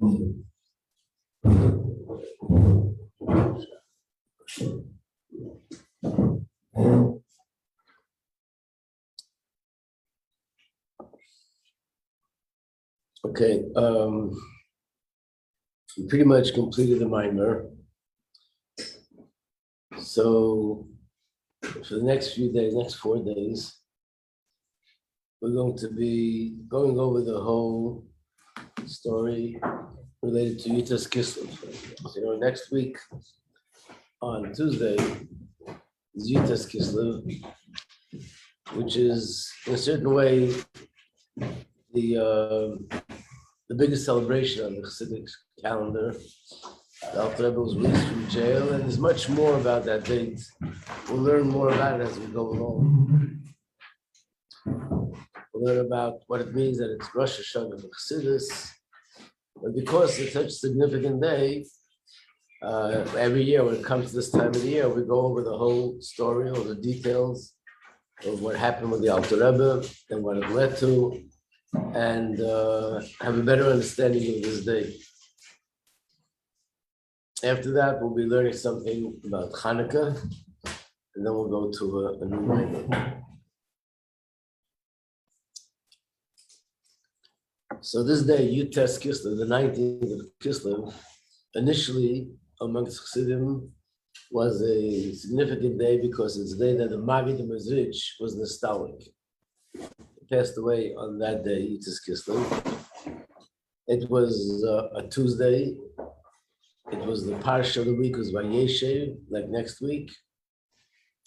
Okay, we pretty much completed the mimer. So for the next few days, next 4 days, we're going to be going over the whole story related to Yutas Kislev. So, next week on Tuesday is Yutas Kislev, which is in a certain way the biggest celebration on the Chassidic calendar. The Alter Rebbe was released from jail, and there's much more about that date. We'll learn more about it as we go along. We'll learn about what it means that it's Rosh Hashanah of Chassidus. But because it's such a significant day, every year when it comes to this time of the year, we go over the whole story, all the details of what happened with the Alter Rebbe and what it led to, and have a better understanding of this day. After that, we'll be learning something about Hanukkah, and then we'll go to a new mimer. So this day, Yutas Kislev, the 19th of Kislev, initially amongst Chassidim was a significant day because it's the day that the Maggid Mezrich was nostalgic. He passed away on that day, Yutas Kislev. It was a Tuesday. It was the parsha of the week was Vayeshev, like next week.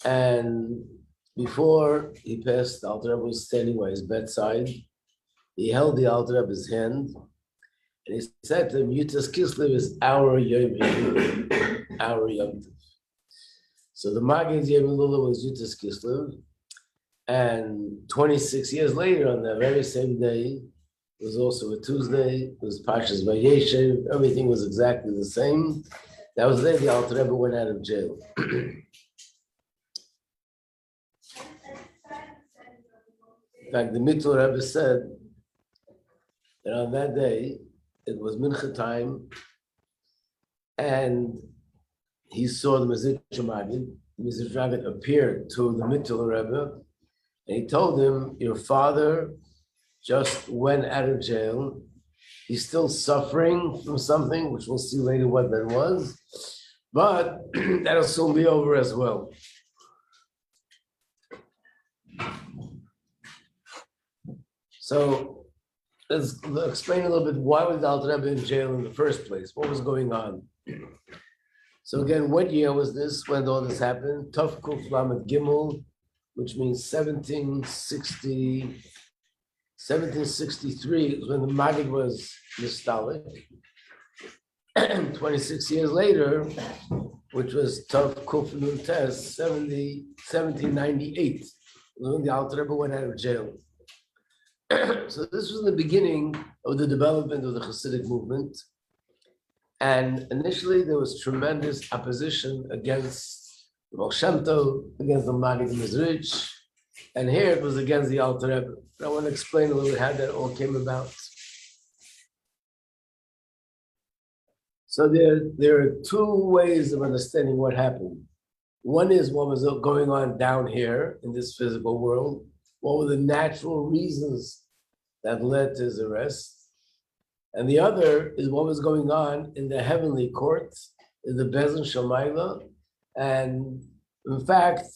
And before he passed, the Alter Rebbe was standing by his bedside. He held the Alter Rebbe's hand, and he said to him, Yutas Kislev is our Yom Tov, our Yom Tov. So the Maggid's Yom Lula was Yutas Kislev, and 26 years later, on that very same day, it was also a Tuesday, it was Parshas Vayeshev, everything was exactly the same. That was the day the Alter Rebbe went out of jail. In fact, the Mittel Rebbe said that on that day, it was Mincha time, and he saw the Mezritch Maggid. The Mezritch Maggid appeared to the Mittel Rebbe, and he told him, your father just went out of jail. He's still suffering from something, which we'll see later what that was, but that'll soon be over as well. So let's explain a little bit why was the Alter Rebbe in jail in the first place? What was going on? So again, what year was this when all this happened? Tov Kuf Lamed Gimel, which means 1763 is when the Maggid was nostalgic. 26 years later, which was Tov Kuf Nun Tes, 1798, when the Alter Rebbe went out of jail. So this was the beginning of the development of the Hasidic movement. And initially there was tremendous opposition against the Baal Shem Tov, against the Maggid Mezrich, and here it was against the Alter Rebbe. I want to explain a little bit how that all came about. So there are two ways of understanding what happened. One is what was going on down here in this physical world. What were the natural reasons that led to his arrest? And the other is what was going on in the heavenly court, in the Bezin Shamayla. And in fact,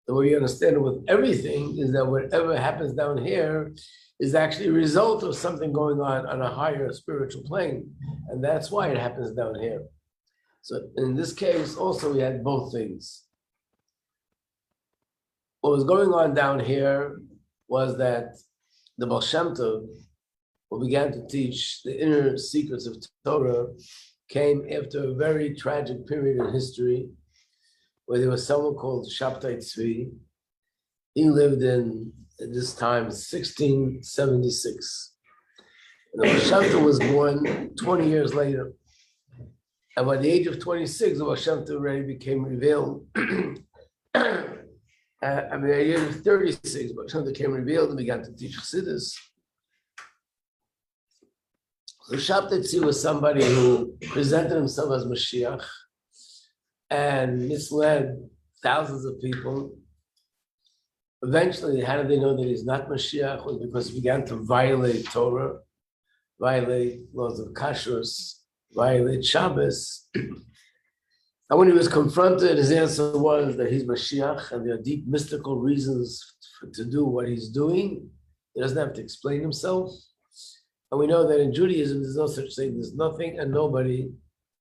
the way you understand it with everything is that whatever happens down here is actually a result of something going on a higher spiritual plane. And that's why it happens down here. So in this case, also we had both things. What was going on down here was that the Baal Shem Tov, who began to teach the inner secrets of Torah, came after a very tragic period in history where there was someone called Shabtai Tzvi. He lived in, at this time, 1676. And the Baal Shem Tov was born 20 years later. And by the age of 26, the Baal Shem Tov already became revealed. At the age of 36, Baal Shem Tov became revealed and began to teach Chassidus. So Shabtai was somebody who presented himself as Mashiach and misled thousands of people. Eventually, how did they know that he's not Mashiach? Was because he began to violate Torah, violate laws of kashrus, violate Shabbos. And when he was confronted, his answer was that he's Mashiach and there are deep mystical reasons to do what he's doing. He doesn't have to explain himself. And we know that in Judaism, there's no such thing. There's nothing and nobody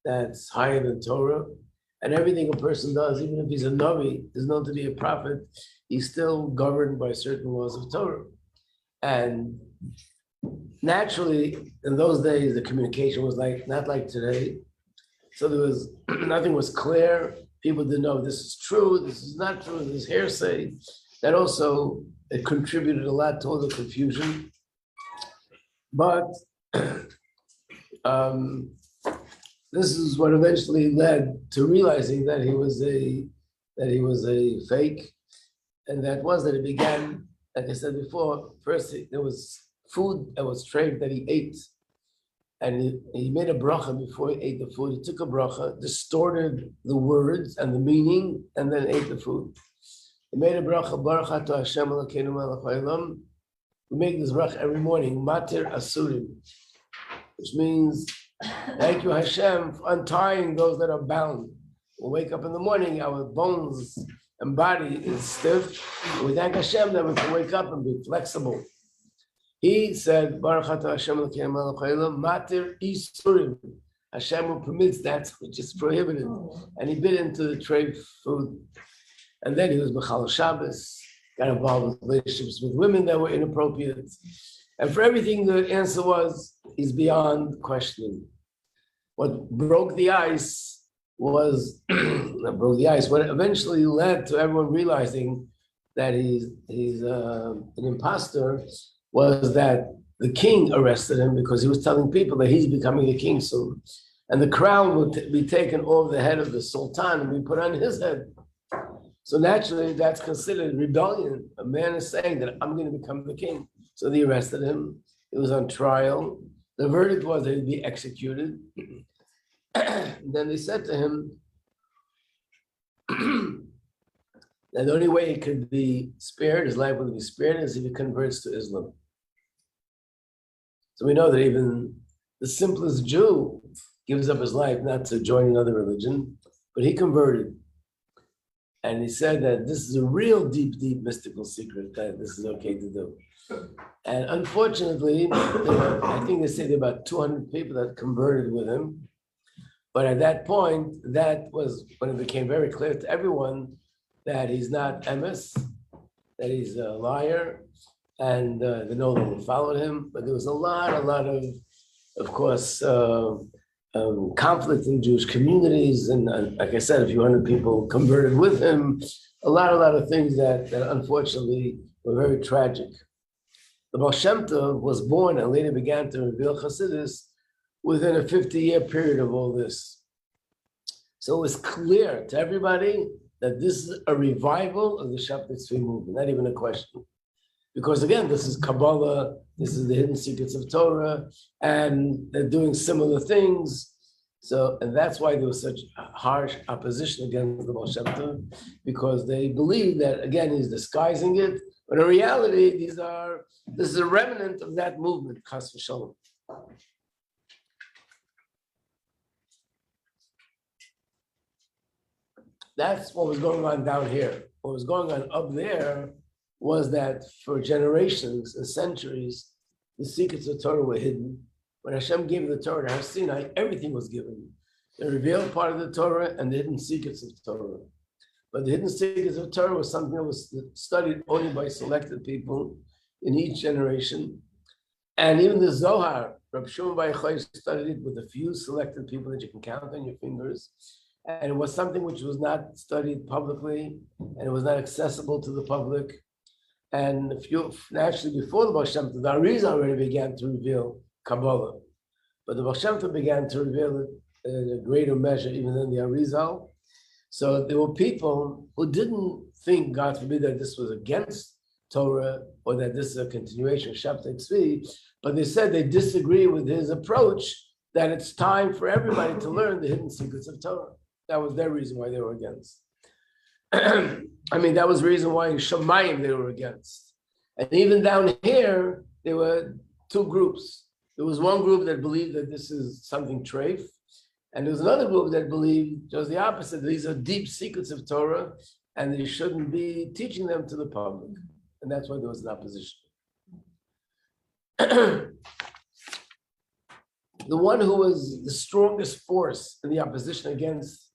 that's higher than Torah. And everything a person does, even if he's a Navi, is known to be a prophet, he's still governed by certain laws of Torah. And naturally, in those days, the communication was not like today. So there was nothing was clear. People didn't know this is true, this is not true, this is hearsay. That also it contributed a lot to all the confusion. But this is what eventually led to realizing that he was a fake, and that was that it began, like I said before. First, there was food that was traded that he ate, and he made a bracha before he ate the food. He took a bracha, distorted the words and the meaning, and then ate the food. He made a bracha, Baruch Atah Hashem Elokeinu melech haolam. We make this bracha every morning, Matir Asurim, which means thank you Hashem for untying those that are bound. We wake up in the morning, our bones and body is stiff. We thank Hashem that we can wake up and be flexible. He said, Baruch Atah Hashem Elokeinu melech haolam, Matir Isurim. Hashem who permits that which is prohibited. And he bit into the tray food. And then he was B'chal Shabbos, got involved with relationships with women that were inappropriate. And for everything, the answer was, he's beyond questioning. What broke the ice was, what eventually led to everyone realizing that he's an imposter, was that the king arrested him because he was telling people that he's becoming a king soon. And the crown would be taken off the head of the sultan and be put on his head. So naturally, that's considered rebellion. A man is saying that I'm going to become the king. So they arrested him. He was on trial. The verdict was that he'd be executed. Then they said to him that the only way he could be spared, his life would be spared, is if he converts to Islam. So we know that even the simplest Jew gives up his life not to join another religion, but he converted. And he said that this is a real deep, deep mystical secret that this is okay to do. And unfortunately, I think they say there were about 200 people that converted with him. But at that point, that was when it became very clear to everyone that he's not emes, that he's a liar, and they no longer followed him. But there was a lot of course, conflict in Jewish communities, and like I said, a few hundred people converted with him. A lot of things that unfortunately were very tragic. The Baal Shem Tov was born and later began to reveal Chassidus within a 50-year period of all this. So it was clear to everybody that this is a revival of the Shabtai Tzvi movement, not even a question. Because again, this is Kabbalah, this is the hidden secrets of Torah, and they're doing similar things. So, and that's why there was such harsh opposition against the Baal Shem Tov, because they believe that, again, he's disguising it, but in reality, this is a remnant of that movement, Chas v'Shalom. That's what was going on down here. What was going on up there was that for generations and centuries, the secrets of Torah were hidden. When Hashem gave the Torah to Har Sinai, everything was given. The revealed part of the Torah and the hidden secrets of Torah. But the hidden secrets of Torah was something that was studied only by selected people in each generation. And even the Zohar, Rabbi Shimon Bar Yochai studied it with a few selected people that you can count on your fingers. And it was something which was not studied publicly, and it was not accessible to the public. And naturally, before the Baal Shem Tov, the Arizal already began to reveal Kabbalah. But the Baal Shem Tov began to reveal it in a greater measure even than the Arizal. So there were people who didn't think, God forbid, that this was against Torah, or that this is a continuation of Shabtai Tzvi, but they said they disagree with his approach that it's time for everybody to learn the hidden secrets of Torah. That was their reason why they were against. I mean, that was the reason why in Shemayim they were against. And even down here, there were two groups. There was one group that believed that this is something treif, and there was another group that believed just the opposite. These are deep secrets of Torah, and they shouldn't be teaching them to the public. And that's why there was an opposition. The one who was the strongest force in the opposition against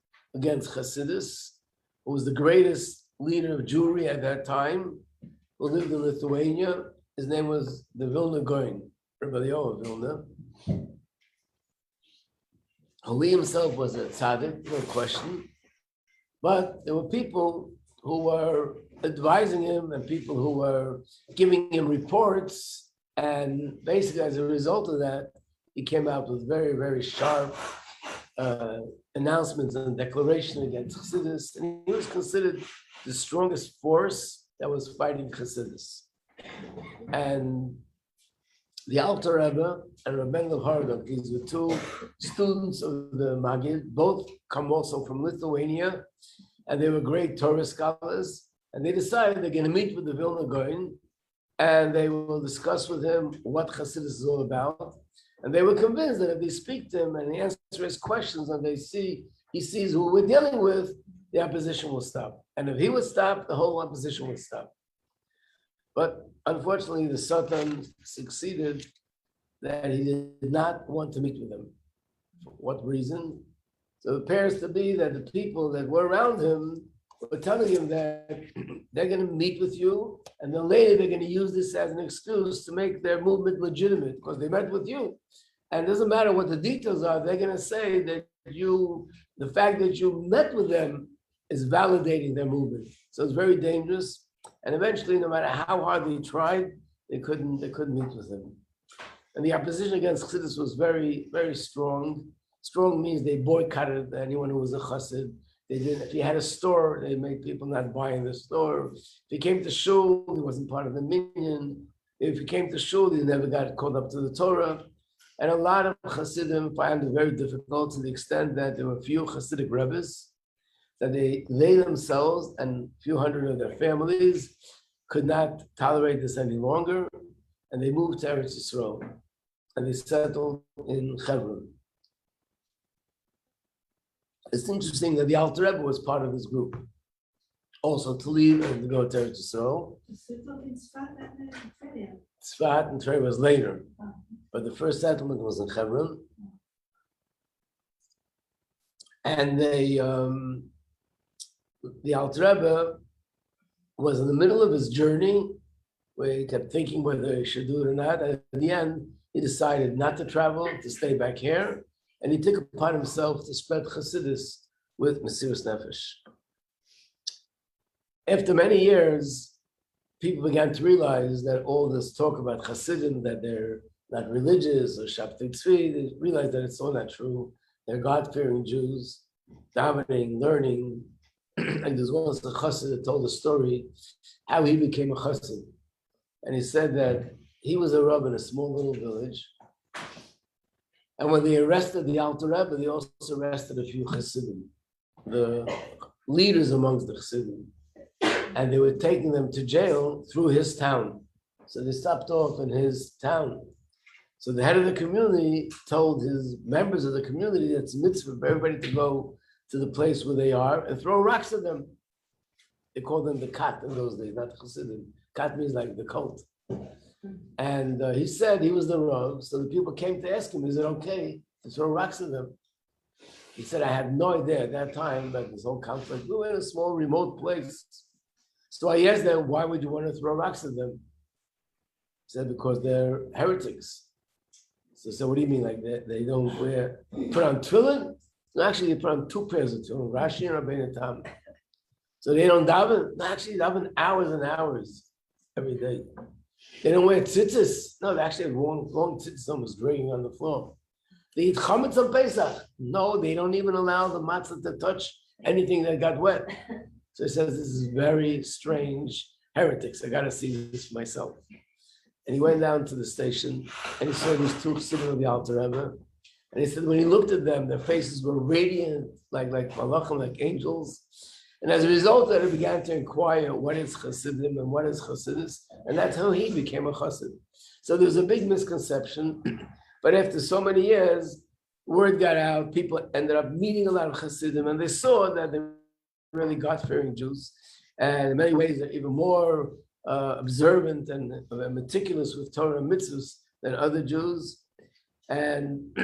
Chassidus, who was the greatest leader of Jewry at that time, who lived in Lithuania, his name was the Vilna Gaon, Rabbi of Vilna. He himself was a tzaddik, no question, but there were people who were advising him and people who were giving him reports, and basically as a result of that, he came out with very, very sharp announcements and declaration against Chassidus, and he was considered the strongest force that was fighting Chassidus. And the Alter Rebbe and Rabbeinu of Hargok, these were two students of the Maggid, both come also from Lithuania, and they were great Torah scholars, and they decided they're going to meet with the Vilna Gaon, and they will discuss with him what Chassidus is all about. And they were convinced that if they speak to him and he answers his questions and he sees who we're dealing with, the opposition will stop. And if he would stop, the whole opposition would stop. But unfortunately, the Satan succeeded that he did not want to meet with them. For what reason? So it appears to be that the people that were around him were telling him that they're going to meet with you, and then later they're going to use this as an excuse to make their movement legitimate because they met with you. And it doesn't matter what the details are, they're going to say that the fact that you met with them is validating their movement. So it's very dangerous. And eventually, no matter how hard they tried, they couldn't meet with him. And the opposition against Chassidus was very, very strong. Strong means they boycotted anyone who was a Chassid. They didn't. If he had a store, they made people not buy in the store. If he came to shul, he wasn't part of the minyan. If he came to shul, he never got called up to the Torah. And a lot of Chassidim found it very difficult to the extent that there were few Chassidic rebbes that they themselves and a few hundred of their families could not tolerate this any longer, and they moved to Eretz Yisrael, and they settled in Hebron. It's interesting that the Alter Rebbe was part of this group, also to leave and to go to Eretz Yisrael. Tzfat and Trey was later, but the first settlement was in Hebron, and the Alter Rebbe was in the middle of his journey where he kept thinking whether he should do it or not. And in the end, he decided not to travel, to stay back here. And he took upon himself to spread Chassidus with Mesiras Nefesh. After many years, people began to realize that all this talk about Chassidim, that they're not religious or Shabtai Tzvi, they realized that it's all not true. They're God-fearing Jews, davening, learning. And there's once a chassid that told a story how he became a chassid. And he said that he was a rabbi in a small little village. And when they arrested the Alter Rebbe, they also arrested a few chassidim, the leaders amongst the chassidim. And they were taking them to jail through his town. So they stopped off in his town. So the head of the community told his members of the community that it's a mitzvah for everybody to go to the place where they are and throw rocks at them. They called them the kat in those days, not the chassidim. Kat means like the cult. And he said he was the Rav, so the people came to ask him, is it okay to throw rocks at them? He said, I had no idea at that time about this whole conflict. We were in a small remote place. So I asked them, why would you want to throw rocks at them? He said, because they're heretics. So what do you mean, like they don't put on tefillin? No, actually, they put on two pairs of tefillin, Rashi and Rabbeinu Tam. So they don't daven? No, actually, daven hours and hours every day. They don't wear tzitzis. No, they actually have long tzitzis almost dragging on the floor. They eat chametz on Pesach. No, they don't even allow the matzah to touch anything that got wet. So he says this is very strange heretics. I got to see this for myself. And he went down to the station and he saw these two sitting with the Alter Rebbe. And he said, when he looked at them, their faces were radiant, like malachim, like angels. And as a result of that, he began to inquire what is Chassidim and what is Chassidus. And that's how he became a Chassid. So there was a big misconception. But after so many years, word got out, people ended up meeting a lot of Chassidim, and they saw that they were really God-fearing Jews. And in many ways, they're even more observant and meticulous with Torah and mitzvahs than other Jews. And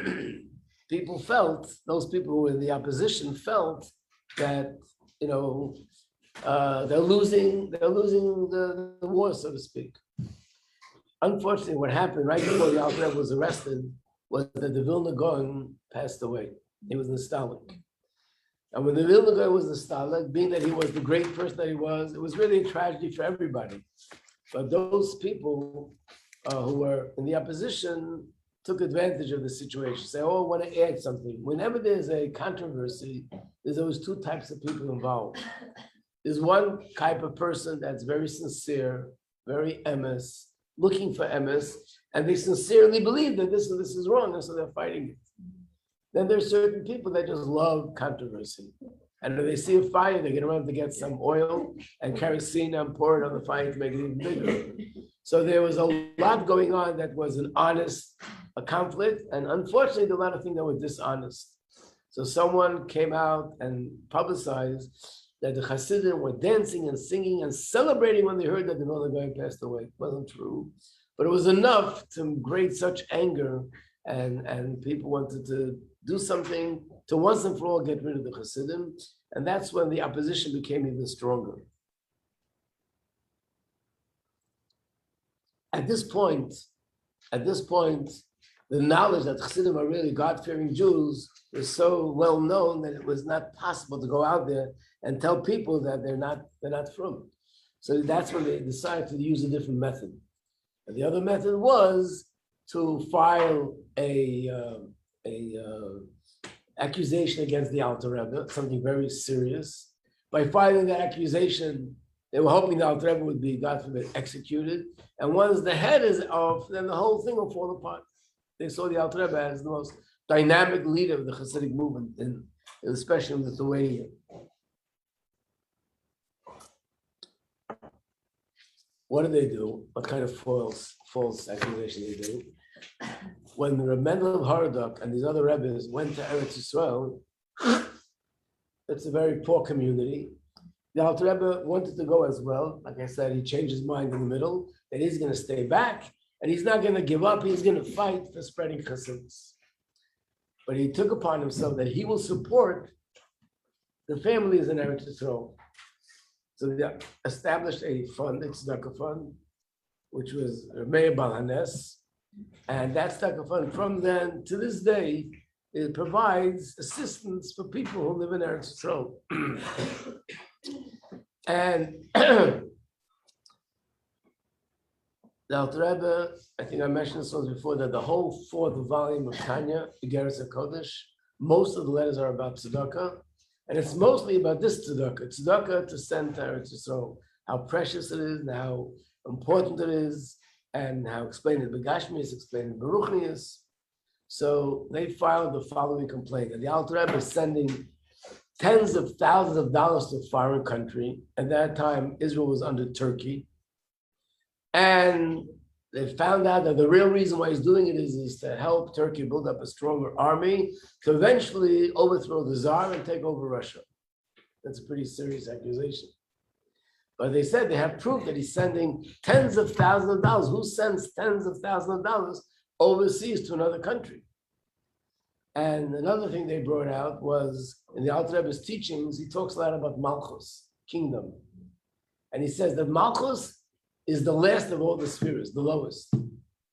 people felt, those people who were in the opposition felt that, they're losing the war, so to speak. Unfortunately, what happened right before the Alter Rebbe was arrested was that the Vilna Gaon passed away. He was nostalgic. And when the Vilna Gaon was nostalgic, being that he was the great person that he was, it was really a tragedy for everybody. But those people who were in the opposition took advantage of the situation, say, oh, I want to add something. Whenever there's a controversy, there's always two types of people involved. There's one type of person that's very sincere, very emes, looking for emes, and they sincerely believe that this and this is wrong, and so they're fighting it. Then there's certain people that just love controversy. And if they see a fire, they get around to get some oil and kerosene and pour it on the fire to make it even bigger. So there was a lot going on that was an honest conflict, and unfortunately, there were a lot of things that were dishonest. So someone came out and publicized that the Hasidim were dancing and singing and celebrating when they heard that the Vilna Gaon passed away. It wasn't true, but it was enough to create such anger, and people wanted to do something to once and for all get rid of the Hasidim, and that's when the opposition became even stronger. At this point, the knowledge that Chassidim are really God-fearing Jews was so well known that it was not possible to go out there and tell people that they're not from. So that's when they decided to use a different method. And the other method was to file a accusation against the Alter Rebbe, something very serious. By filing that accusation, they were hoping the Alter Rebbe would be, God forbid, executed. And once the head is off, then the whole thing will fall apart. They saw the Alter Rebbe as the most dynamic leader of the Hasidic movement, especially in Lithuania. What do they do? What kind of false accusation they do? When the Mendel of Haradok and these other Rebbes went to Eretz Yisrael, it's a very poor community. The Alter Rebbe wanted to go as well. Like I said, he changed his mind in the middle, that he's going to stay back, and he's not going to give up. He's going to fight for spreading Chassidus. But he took upon himself that he will support the families in Eretz Yisrael. So they established a fund, a tzedakah fund, which was Meir Bal Hanes, and that tzedakah fund, from then to this day, it provides assistance for people who live in Eretz Yisrael. And the Alter Rebbe, I think I mentioned this once before, that the whole fourth volume of Tanya, Igeres HaKodesh, most of the letters are about tzedakah, and it's mostly about this tzedakah to send to Eretz Yisrael, how precious it is, and how important it is, and how explained in Begashmius, explained in Baruchnius. So they filed the following complaint, that the Alter Rebbe is sending tens of thousands of dollars to a foreign country. At that time, Israel was under Turkey. And they found out that the real reason why he's doing it is to help Turkey build up a stronger army to eventually overthrow the Tsar and take over Russia. That's a pretty serious accusation. But they said they have proof that he's sending tens of thousands of dollars. Who sends tens of thousands of dollars overseas to another country? And another thing they brought out was, in the Alter Rebbe's teachings, he talks a lot about Malchus, kingdom. And he says that Malchus is the last of all the spheres, the lowest.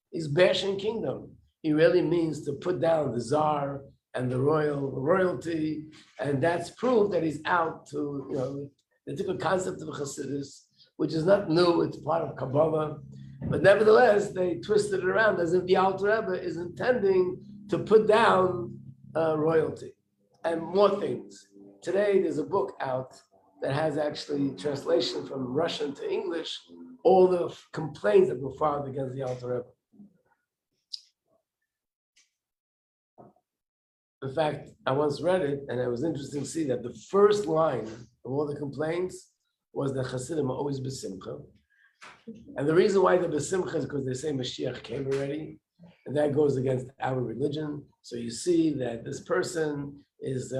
He's bashing kingdom. He really means to put down the Tsar and the royalty, and that's proof that he's out to, they took a concept of Chassidus, which is not new, it's part of Kabbalah, but nevertheless, they twisted it around as if the Alter Rebbe is intending to put down royalty and more things. Today, there's a book out that has actually translation from Russian to English, all the complaints that were filed against the Alter Rebbe. In fact, I once read it, and it was interesting to see that the first line of all the complaints was that Chassidim are always besimcha. And the reason why they're besimcha is because they say Mashiach came already, and that goes against our religion. So you see that this person is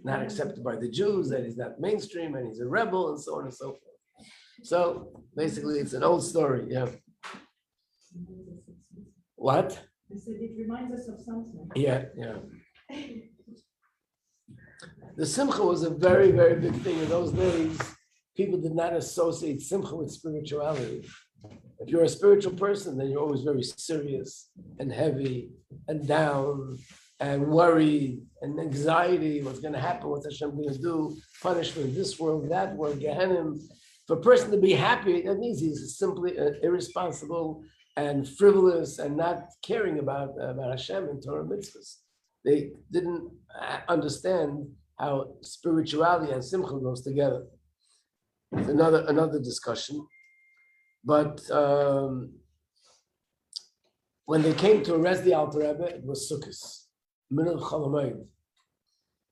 not accepted by the Jews, that he's not mainstream, and he's a rebel, and so on and so forth. So basically, it's an old story, yeah. What? I said it reminds us of something. Yeah. The simcha was a very, very big thing in those days. People did not associate simcha with spirituality. If you're a spiritual person, then you're always very serious and heavy and down and worried and anxiety. What's going to happen? What's Hashem going to do? Punishment, this world, that world, Gehenna. For a person to be happy, that means he's simply irresponsible and frivolous and not caring about Hashem and Torah mitzvahs. They didn't understand how spirituality and simcha goes together. It's another discussion. But when they came to arrest the Alter Rebbe, it was Sukkot, Minul Cholamayid.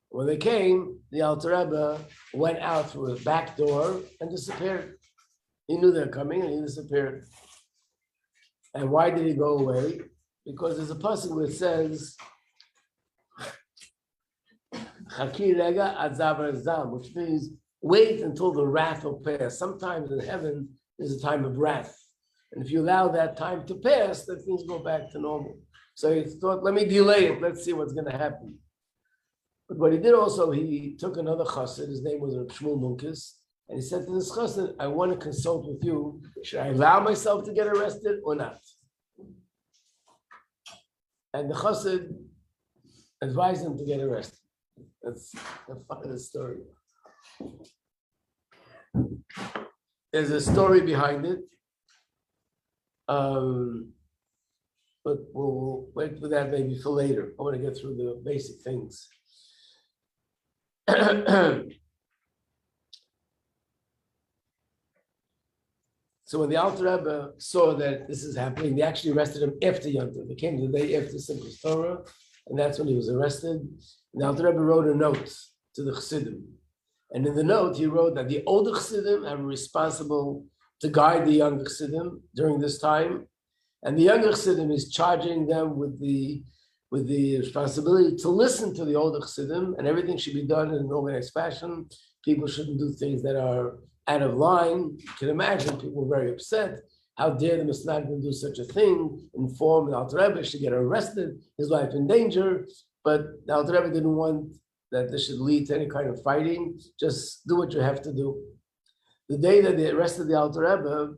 When they came, the Alter Rebbe went out through a back door and disappeared. He knew they're coming and he disappeared. And why did he go away? Because there's a passage where it says, Chaki rega ad zavar zam, which means wait until the wrath will pass. Sometimes in heaven, there's a time of wrath. And if you allow that time to pass, then things go back to normal. So he thought, let me delay it. Let's see what's going to happen. But what he did also, he took another chassid. His name was Shmuel Munkis. And he said to this chassid, I want to consult with you. Should I allow myself to get arrested or not? And the chassid advised him to get arrested. That's the funniest story. There's a story behind it. But we'll wait for that maybe for later. I want to get through the basic things. So when the Alter Rebbe saw that this is happening, they actually arrested him after Yom Tov. They came the day after Simchas Torah, and that's when he was arrested. And the Alter Rebbe wrote a note to the Chassidim. And in the note, he wrote that the older Chassidim are responsible to guide the younger Chassidim during this time. And the younger Chassidim is charging them with the responsibility to listen to the older Chassidim, and everything should be done in an organized fashion. People shouldn't do things that are out of line. You can imagine people were very upset. How dare the Muslim do such a thing? Inform the Alter Rebbe should get arrested, his life in danger. But the Alter Rebbe didn't want that this should lead to any kind of fighting. Just do what you have to do. The day that they arrested the Alter Rebbe,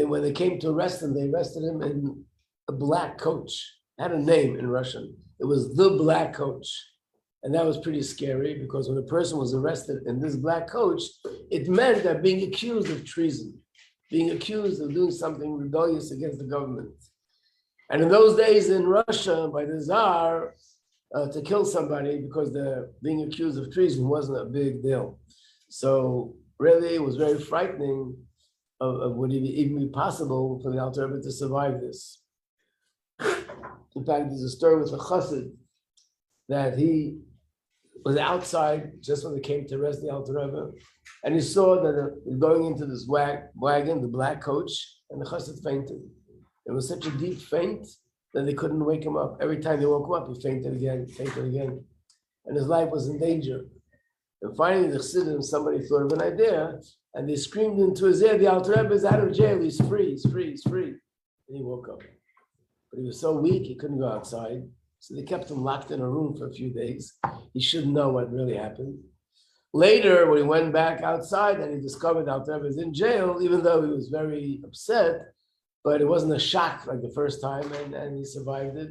when they came to arrest him, they arrested him in a black coach. It had a name in Russian. It was the black coach. And that was pretty scary because when a person was arrested in this black coach, it meant that being accused of treason, being accused of doing something rebellious against the government. And in those days in Russia, by the Tsar, to kill somebody because they're being accused of treason wasn't a big deal. So really, it was very frightening of would it even be possible for the Alter Rebbe to survive this. In fact, there's a story with a chassid that he was outside just when they came to arrest the Alter Rebbe, and he saw that going into this wagon, the black coach, and the chassid fainted. It was such a deep faint that they couldn't wake him up. Every time they woke him up, he fainted again, and his life was in danger. And finally, the Chassidim, somebody thought of an idea, and they screamed into his ear, the Alter Rebbe is out of jail, he's free. And he woke up. But he was so weak, he couldn't go outside. So they kept him locked in a room for a few days. He shouldn't know what really happened. Later, when he went back outside and he discovered Alter Rebbe was in jail, even though he was very upset, but it wasn't a shock like the first time, and he survived it.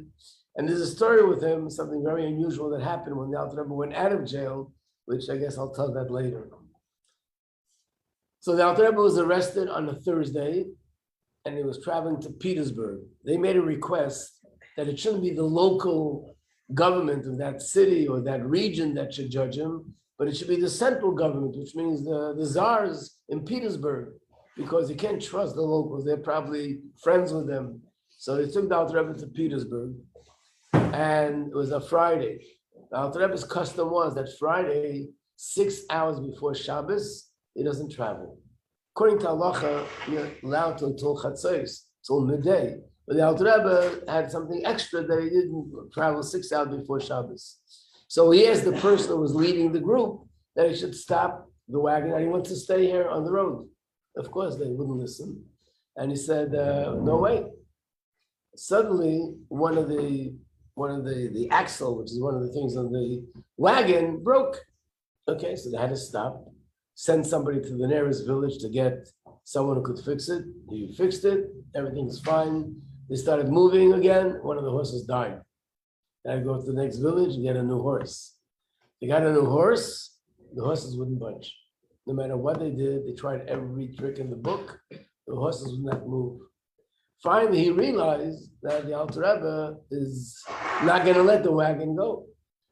And there's a story with him, something very unusual that happened when the Alter Rebbe went out of jail, which I guess I'll tell that later. So the Alter Rebbe was arrested on a Thursday, and he was traveling to Petersburg. They made a request that it shouldn't be the local government of that city or that region that should judge him, but it should be the central government, which means the czars in Petersburg, because you can't trust the locals. They're probably friends with them. So they took the Alter Rebbe to Petersburg, and it was a Friday. The Alter Rebbe's custom was that Friday, 6 hours before Shabbos, he doesn't travel. According to halacha, you're allowed to until Chatzos, till midday. But the Alter Rebbe had something extra that he didn't travel 6 hours before Shabbos. So he asked the person who was leading the group that he should stop the wagon and he wants to stay here on the road. Of course, they wouldn't listen. And he said, no way. Suddenly, one of the axle, which is one of the things on the wagon, broke. Okay, so they had to stop, send somebody to the nearest village to get someone who could fix it. He fixed it, everything's fine. They started moving again, one of the horses died. They had to go to the next village and get a new horse. They got a new horse, the horses wouldn't budge. No matter what they did, they tried every trick in the book, the horses would not move. Finally, he realized that the Alter Rebbe is not going to let the wagon go.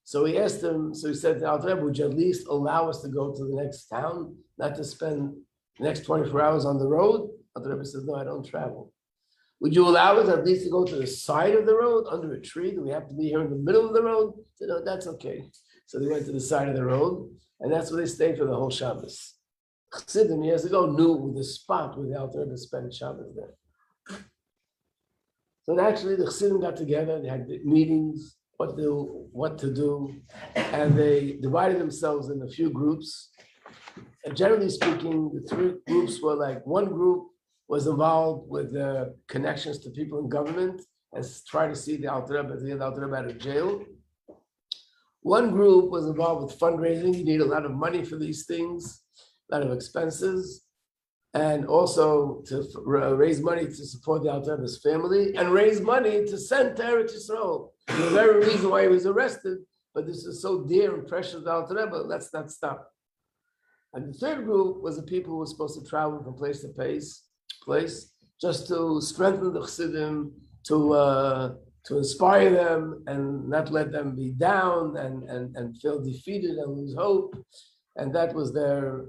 So he asked him, so he said to the Alter Rebbe, would you at least allow us to go to the next town, not to spend the next 24 hours on the road? Alter Rebbe says, no, I don't travel. Would you allow us at least to go to the side of the road, under a tree? Do we have to be here in the middle of the road? He said, no, that's okay. So they went to the side of the road, and that's where they stayed for the whole Shabbos. Chassidim years ago knew the spot where the Alter Rebbe spent Shabbos there. So actually, the Chassidim got together, they had meetings, what to do, and they divided themselves in a few groups. And generally speaking, the three groups were like, one group was involved with connections to people in government and try to see the Alter Rebbe, to get the Alter Rebbe out of jail. One group was involved with fundraising. You need a lot of money for these things, a lot of expenses, and also to raise money to support the Alter Rebbe's family and raise money to send to Eretz Yisrael. The very reason why he was arrested, but this is so dear and precious to the Alter Rebbe, let's not stop. And the third group was the people who were supposed to travel from place to place, just to strengthen the Chassidim, to inspire them and not let them be down and feel defeated and lose hope. And that was their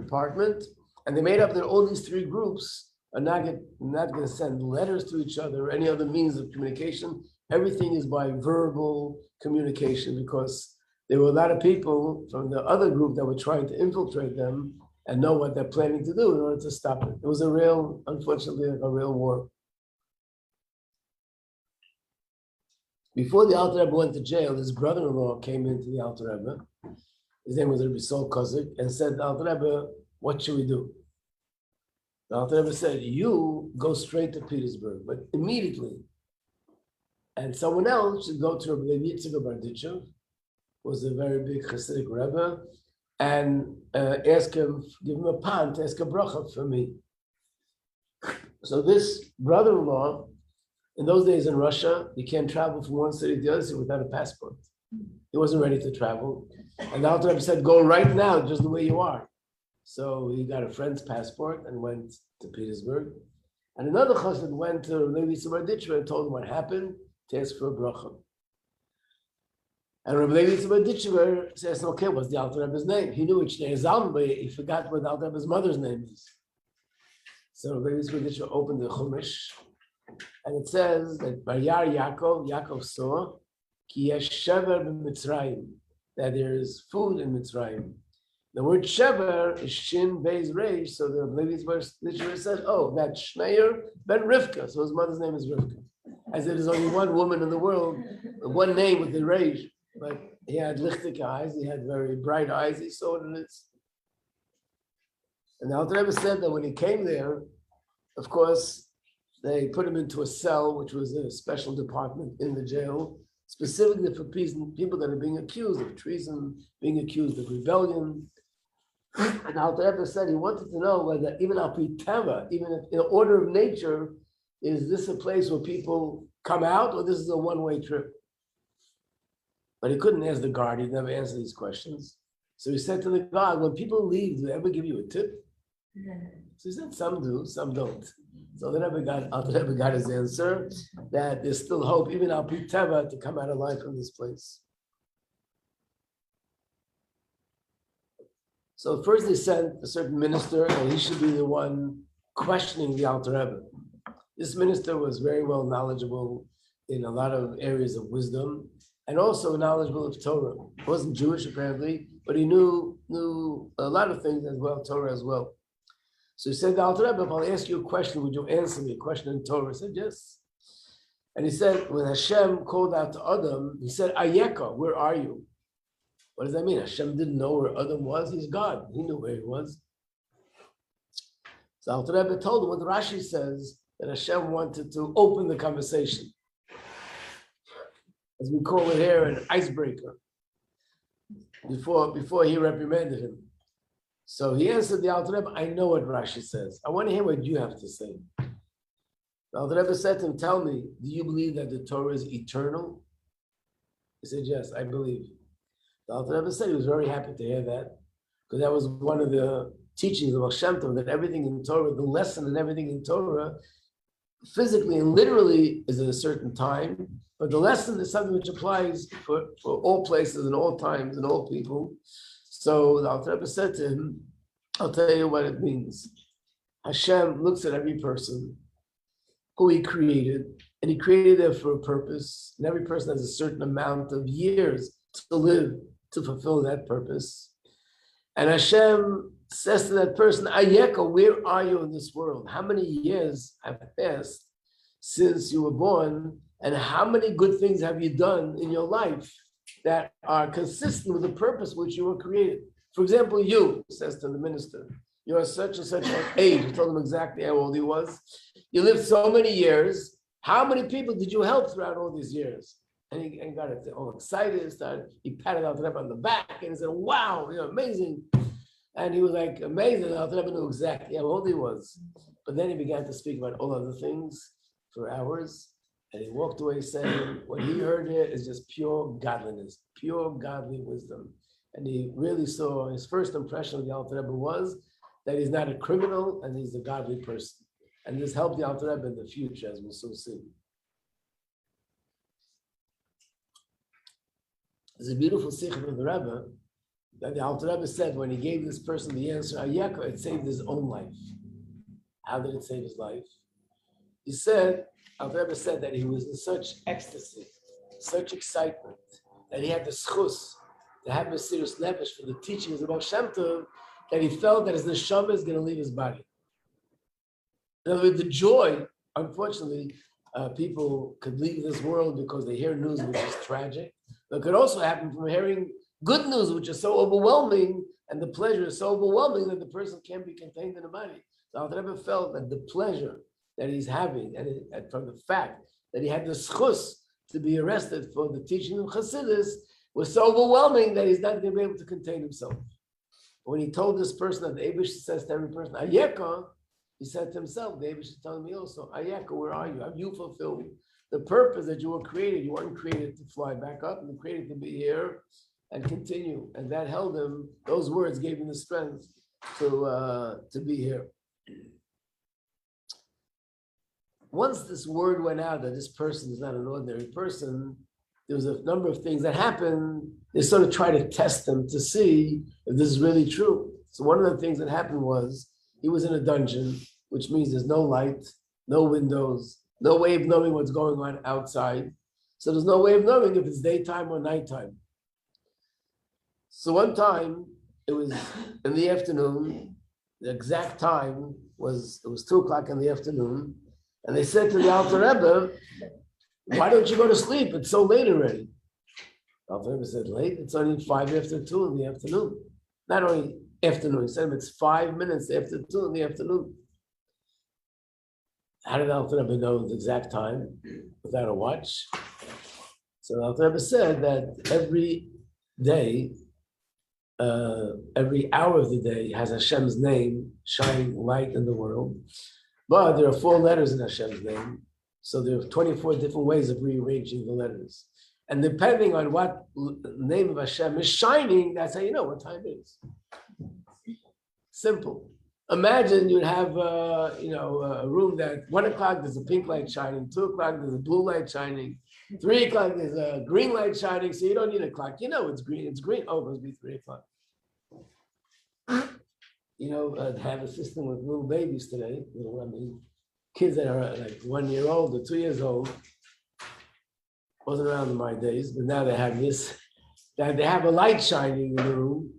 department. And they made up that all these three groups are not going to send letters to each other or any other means of communication. Everything is by verbal communication, because there were a lot of people from the other group that were trying to infiltrate them and know what they're planning to do in order to stop it. It was unfortunately, a real war. Before the Alter Rebbe went to jail, his brother-in-law came into the Alter Rebbe. His name was Rabbi Sol Kozik, and said, Alter Rebbe, what should we do? The Alter Rebbe said, you go straight to Petersburg, but immediately. And someone else should go to Rabbi Yitzchak Barditchev, who was a very big Hasidic Rebbe, and ask him, give him a pan to ask a bracha for me. So this brother-in-law, in those days in Russia, you can't travel from one city to the other city without a passport. He wasn't ready to travel. And the Alter Rebbe said, go right now, just the way you are. So he got a friend's passport and went to Petersburg. And another chassid went to Rabbi Yitzchak and told him what happened, to ask for a bracha. And Rabbi Yitzchak says, okay, what's the Alter Rebbe's name? He knew which name is Zalman, but he forgot what the Alter Rebbe's mother's name is. So Rabbi Yitzchak opened the Chumash, and it says that Bayar Yaakov saw, Ki yesh shever b'Mitzrayim, that there is food in Mitzrayim. The word shever is shin beis reish, so the Rabbi Yitzchak said, oh, that's Shmeir ben Rivka, so his mother's name is Rivka. As there is only one woman in the world, one name with the reish, but he had lichtik eyes, he had very bright eyes, he saw what it is. And the Alter Rebbe said that when he came there, of course, they put him into a cell, which was a special department in the jail, specifically for people that are being accused of treason, being accused of rebellion. And Alter Rebbe said he wanted to know whether even al pi teva, even in the order of nature, is this a place where people come out, or this is a one-way trip? But he couldn't ask the guard, he'd never answer these questions. So he said to the guard, when people leave, do they ever give you a tip? So he said, some do, some don't. So the Alter Rebbe got his answer that there's still hope, even al pi teva, to come out alive from this place. So first they sent a certain minister, and he should be the one questioning the Alter Rebbe. This minister was very well knowledgeable in a lot of areas of wisdom, and also knowledgeable of Torah. He wasn't Jewish apparently, but he knew a lot of things as well, Torah as well. So he said, Alter Rebbe, if I'll ask you a question, would you answer me a question in Torah? He said, yes. And he said, when Hashem called out to Adam, he said, Ayeka, where are you? What does that mean? Hashem didn't know where Adam was. He's God. He knew where he was. So Alter Rebbe told him what Rashi says, that Hashem wanted to open the conversation. As we call it here, an icebreaker. Before he reprimanded him. So he answered the Alter Rebbe, I know what Rashi says. I want to hear what you have to say. The Alter Rebbe said to him, tell me, do you believe that the Torah is eternal? He said, yes, I believe. The Alter Rebbe said he was very happy to hear that, because that was one of the teachings of Baal Shem Tov, that everything in Torah, the lesson and everything in Torah, physically and literally is at a certain time, but the lesson is something which applies for all places and all times and all people. So the Alter Rebbe said to him, I'll tell you what it means. Hashem looks at every person who he created, and he created it for a purpose, and every person has a certain amount of years to live to fulfill that purpose. And Hashem says to that person, Ayeka, where are you in this world? How many years have passed since you were born? And how many good things have you done in your life that are consistent with the purpose which you were created? For example, you, says to the minister, you are such and such an age. He told him exactly how old he was. You lived so many years. How many people did you help throughout all these years? And he got all excited, he patted Alter Rebbe on the back, and he said, wow, you're amazing. And he was like, amazing. Alter Rebbe knew exactly how old he was. But then he began to speak about all other things for hours. And he walked away saying, what he heard here is just pure godliness, pure godly wisdom. And he really saw, his first impression of the Alter Rebbe was that he's not a criminal and he's a godly person. And this helped the Alter Rebbe in the future, as we'll soon see. There's a beautiful sikh of the Rebbe that the Alter Rebbe said when he gave this person the answer, Ayeka, it saved his own life. How did it save his life? He said, Alter Rebbe said that he was in such ecstasy, such excitement, that he had the schus to have Mesiras Nefesh for the teachings of Baal Shem Tov, that he felt that his neshama is going to leave his body. In other words, the joy, unfortunately, people could leave this world because they hear news which is tragic. But it could also happen from hearing good news, which is so overwhelming, and the pleasure is so overwhelming that the person can't be contained in the body. So Alter Rebbe felt that the pleasure that he's having, and from the fact that he had the schus to be arrested for the teaching of Chassidus, was so overwhelming that he's not going to be able to contain himself. When he told this person that the Eibush says to every person, Ayeka, he said to himself, the Eibush is telling me also, Ayeka, where are you? Have you fulfilled the purpose that you were created? You weren't created to fly back up, you were created to be here and continue. And that held him, those words gave him the strength to be here. Once this word went out that this person is not an ordinary person, there was a number of things that happened. They sort of tried to test him to see if this is really true. So one of the things that happened was he was in a dungeon, which means there's no light, no windows, no way of knowing what's going on outside. So there's no way of knowing if it's daytime or nighttime. So one time, it was in the afternoon, the exact time was 2:00 in the afternoon, and they said to the Alter Rebbe, why don't you go to sleep? It's so late already. The Alter Rebbe said, late? It's only 2:05 in the afternoon. Not only afternoon, he said it's 5 minutes after 2 in the afternoon. How did the Alter Rebbe know the exact time without a watch? So the Alter Rebbe said that every day, every hour of the day has Hashem's name shining light in the world. But there are 4 letters in Hashem's name. So there are 24 different ways of rearranging the letters. And depending on what name of Hashem is shining, that's how you know what time it is. Simple. Imagine you'd have a room that 1 o'clock there's a pink light shining, 2 o'clock there's a blue light shining, 3 o'clock there's a green light shining, so you don't need a clock. You know it's green, oh, it must be 3 o'clock. have a system with little babies today, kids that are like 1 year old or 2 years old. Wasn't around in my days, but now they have this, that they have a light shining in the room.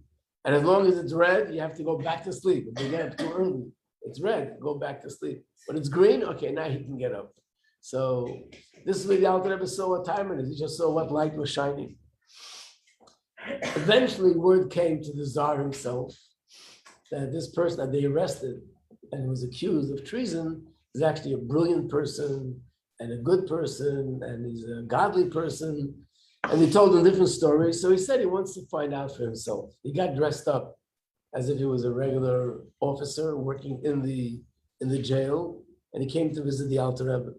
And as long as it's red, you have to go back to sleep. If they get up too early, it's red, go back to sleep. When it's green, okay, now he can get up. So this is where the Alter Rebbe saw what time it is. He just saw what light was shining. Eventually, word came to the Tsar himself that this person that they arrested and was accused of treason is actually a brilliant person and a good person, and he's a godly person. And he told him different stories. So he said he wants to find out for himself. He got dressed up as if he was a regular officer working in the jail, and he came to visit the Alter Rebbe.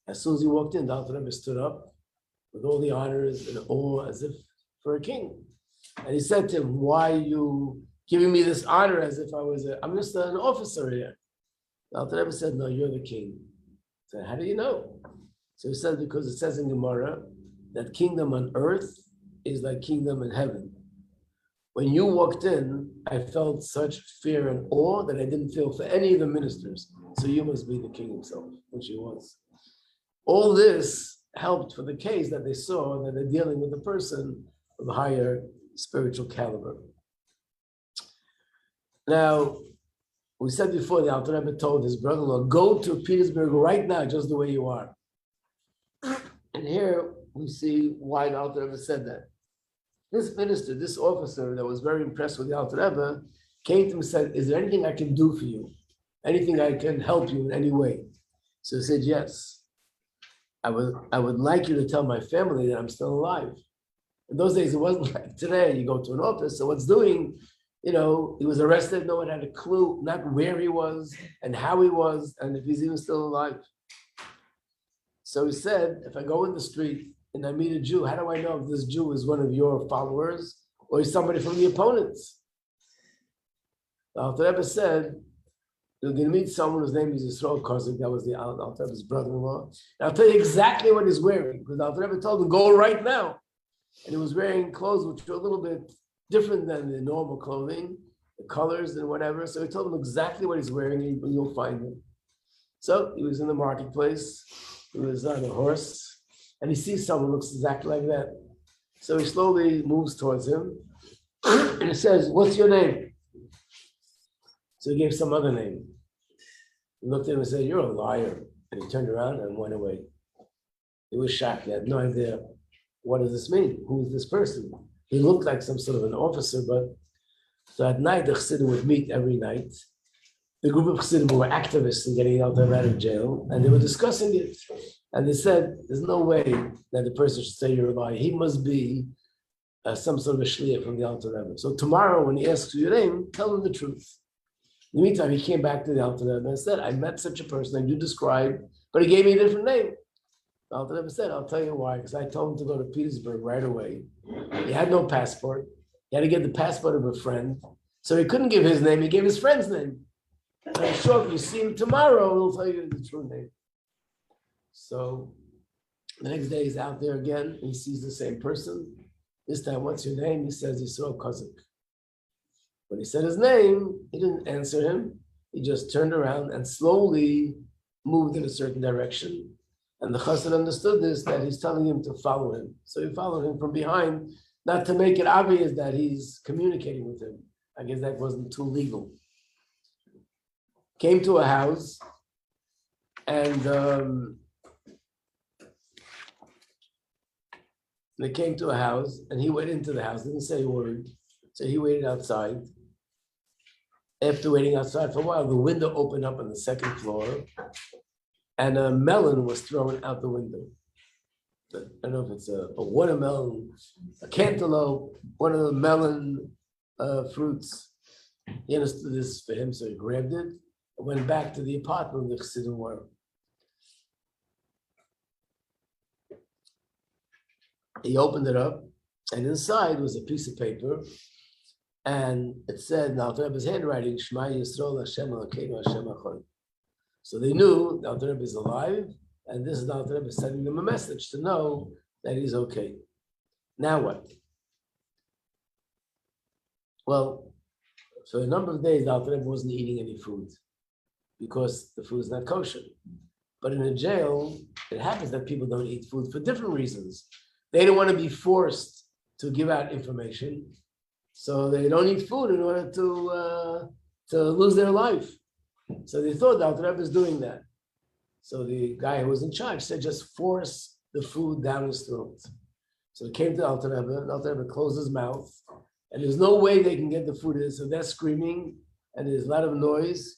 As soon as he walked in, the Alter Rebbe stood up with all the honors and awe as if for a king. And he said to him, "Why are you giving me this honor as if I'm just an officer here?" The Alter Rebbe said, "No, you're the king." He said, "How do you know?" So he said, "Because it says in Gemara that kingdom on earth is like kingdom in heaven. When you walked in, I felt such fear and awe that I didn't feel for any of the ministers. So you must be the king himself," which he was. All this helped for the case that they saw that they're dealing with a person of higher spiritual caliber. Now, we said before, the Alter Rebbe told his brother-in-law, "Go to Petersburg right now, just the way you are." And here we see why the Alter Rebbe said that. This minister, this officer that was very impressed with the Alter Rebbe, came to him and said, "Is there anything I can do for you? Anything I can help you in any way?" So he said, "Yes. I would like you to tell my family that I'm still alive." In those days, it wasn't like today. You go to an office, so what's doing, he was arrested. No one had a clue, not where he was and how he was, and if he's even still alive. So he said, "If I go in the street and I meet a Jew, how do I know if this Jew is one of your followers or is somebody from the opponents?" The Alter Rebbe said, "You're going to meet someone whose name is Yisrael Kozik." That was the Alter Rebbe's brother-in-law. And I'll tell you exactly what he's wearing, because the Alter Rebbe told him, "Go right now." And he was wearing clothes which were a little bit different than the normal clothing, the colors and whatever. So he told him exactly what he's wearing, and you'll find him. So he was in the marketplace. He was on a horse, and he sees someone who looks exactly like that. So he slowly moves towards him, and he says, "What's your name?" So he gave some other name. He looked at him and said, "You're a liar." And he turned around and went away. He was shocked. He had no idea. What does this mean? Who is this person? He looked like some sort of an officer, but so at night, the Chassidim would meet every night. The group of Chassidim were activists in getting out of jail, and they were discussing it. And they said, "There's no way that the person should say you're a liar. He must be some sort of a shliach from the Alter Rebbe. So tomorrow, when he asks you your name, tell him the truth." In the meantime, he came back to the Alter Rebbe and said, "I met such a person that you described, but he gave me a different name." The Alter Rebbe said, "I'll tell you why, because I told him to go to Petersburg right away. He had no passport. He had to get the passport of a friend. So he couldn't give his name. He gave his friend's name. And I'm sure if you see him tomorrow, he'll tell you the true name." So the next day he's out there again, and he sees the same person. This time, "What's your name?" He says, "Yisrael Kozik." When he said his name, he didn't answer him. He just turned around and slowly moved in a certain direction. And the chassid understood this, that he's telling him to follow him. So he followed him from behind, not to make it obvious that he's communicating with him. I guess that wasn't too legal. Came to a house, and they came to a house, and he went into the house, didn't say a word. So he waited outside. After waiting outside for a while, the window opened up on the second floor, and a melon was thrown out the window. I don't know if it's a watermelon, a cantaloupe, one of the melon fruits. He understood this for him, so he grabbed it and went back to the apartment where the Chassidim were. He opened it up, and inside was a piece of paper, and it said, in Alter Rebbe's handwriting, "Shema Yisrael Hashem Elokeinu Hashem Echad." So they knew the Alter Rebbe is alive, and this is the Alter Rebbe sending them a message to know that he's okay. Now what? Well, So a number of days, the Alter Rebbe wasn't eating any food because the food is not kosher. But in a jail, it happens that people don't eat food for different reasons. They don't want to be forced to give out information, so they don't eat food in order to lose their life. So they thought the Alter Rebbe is doing that. So the guy who was in charge said, just force the food down his throat. So it came to Alter Rebbe, and Alter Rebbe closed his mouth, and there's no way they can get the food in, so they're screaming, and there's a lot of noise,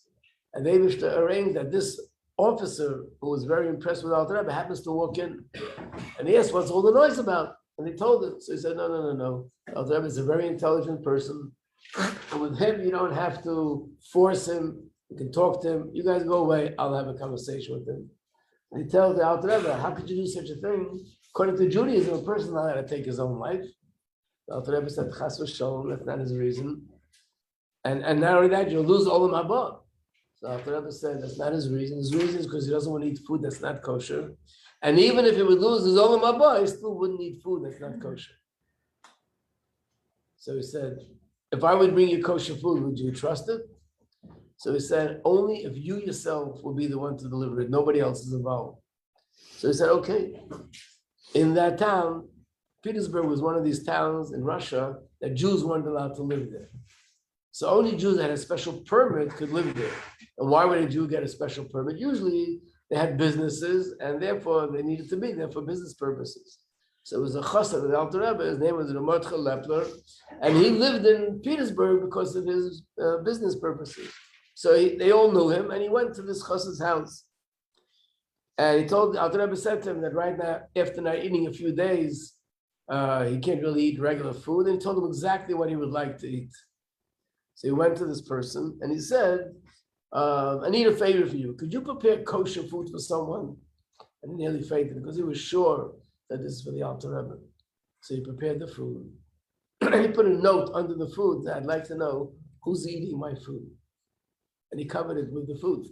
and they wish to arrange that this officer, who was very impressed with Alter Rebbe, happens to walk in, and he asked, what's all the noise about? And they told him. So he said, no. Alter Rebbe is a very intelligent person, and with him, you don't have to force him. You can talk to him. You guys go away. I'll have a conversation with him. And he tells the Alter Rebbe, how could you do such a thing? According to Judaism, a person not allowed to take his own life. The Alter Rebbe said, Chas v'sholom, that's not his reason. And not only that, you'll lose all of Haba. So Alter Rebbe said, that's not his reason. His reason is because he doesn't want to eat food that's not kosher. And even if he would lose his olam haba, he still wouldn't eat food that's not kosher. So he said, if I would bring you kosher food, would you trust it? So he said, only if you yourself will be the one to deliver it. Nobody else is involved. So he said, okay. In that town, Petersburg was one of these towns in Russia that Jews weren't allowed to live there. So only Jews that had a special permit could live there. And why would a Jew get a special permit? Usually they had businesses, and therefore they needed to be there for business purposes. So it was a chassid of the Alter Rebbe. His name was Ramotcha Lepler, and he lived in Petersburg because of his business purposes. So they all knew him, and he went to this chassid's house. And he told, Alter Rebbe said to him that right now, after not eating a few days, he can't really eat regular food, and he told him exactly what he would like to eat. So he went to this person, and he said, I need a favor for you. Could you prepare kosher food for someone? And he nearly fainted because he was sure that this is for the Alter Rebbe. So he prepared the food. And he put a note under the food that I'd like to know who's eating my food. And he covered it with the food.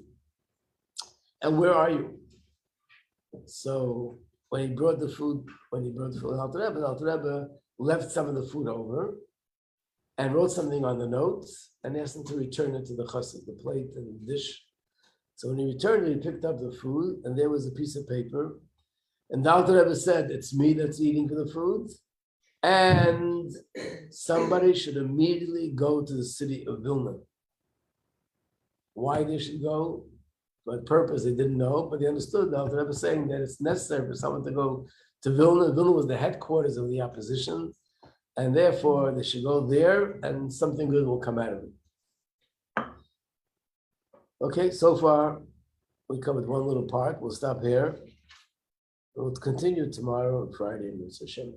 And where are you? So when he brought the food to the Alter Rebbe left some of the food over and wrote something on the notes and asked him to return it to the chassid, the plate and the dish. So when he returned it, he picked up the food, and there was a piece of paper. And the Alter Rebbe said, it's me that's eating the food, and somebody should immediately go to the city of Vilna. Why they should go? What purpose, they didn't know, but they understood. The Alter Rebbe saying that it's necessary for someone to go to Vilna. Vilna was the headquarters of the opposition, and therefore they should go there and something good will come out of it. Okay, so far we covered one little part. We'll stop here. We'll continue tomorrow and Friday, Mr. Hashem.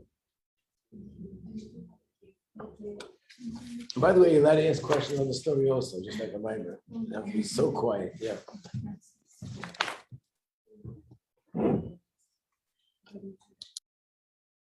By the way, you're allowed to ask questions on the story also, just like a reminder. You have to be so quiet, yeah.